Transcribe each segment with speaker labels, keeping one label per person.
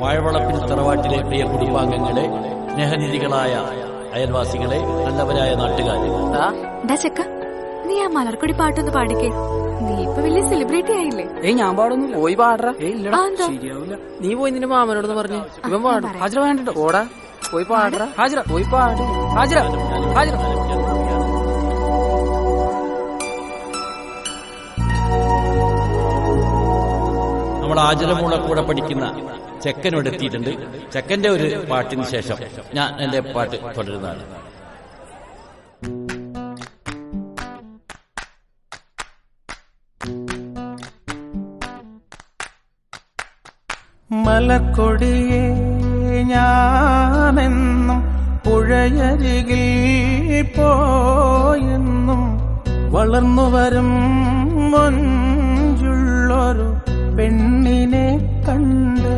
Speaker 1: വാഴവളപ്പിൽ തറവാട്ടിലെ പ്രിയ കുടുംബാംഗങ്ങളെ, സ്നേഹനിധികളായ അയൽവാസികളെ, നല്ലവരായ നാട്ടുകാരെ,
Speaker 2: ചെക്ക നീ ആ മലർക്കൊടി പാട്ടൊന്ന് പാടിക്കേ. നീ ഇപ്പൊ വലിയ സെലിബ്രിറ്റി ആയില്ലേ?
Speaker 3: ഞാൻ പാടൊന്നുമില്ല. പോയി പാടറ. ശരിയാവില്ല. നീ പോയി നിന്റെ മാമനോടൊന്ന് പറഞ്ഞു ഇവൻ പാടും. ഹാജര വേണ്ടോ? ഓടാ പോയി പാടറ. ഹാജര പോയി പാട്. ഹാജര ഹാജര.
Speaker 1: നമ്മൾ ആചരമുള്ള കൂടെ പഠിക്കുന്ന ചെക്കനോട് എത്തിയിട്ടുണ്ട്. ചെക്കന്റെ ഒരു പാട്ടിന് ശേഷം ഞാൻ എന്റെ പാട്ട് തുടരുന്നതാണ്.
Speaker 4: മലക്കൊടിയേ ഞാനെന്നും പുഴയരികിൽ പോയെന്നും വളർന്നു വരും മൊഞ്ചുള്ളൊരു പെണ്ണിനെ കണ്ട്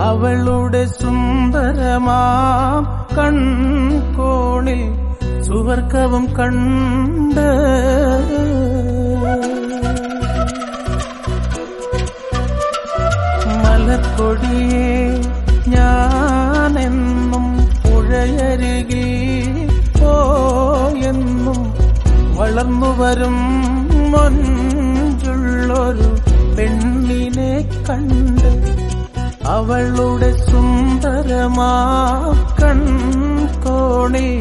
Speaker 4: അവളുടെ സുന്ദരമാം കൺകോണിൽ സുവർഗവും കണ്ട് മലക്കൊടിയേ ഞാനെന്നും പുഴയരികിൽ പോയെന്നും വളർന്നു വരും മൊഞ്ചുള്ളൊരു പെണ്ണിനെ കണ്ട് അവളുടെ സുന്ദരമാ കൺകോണിൽ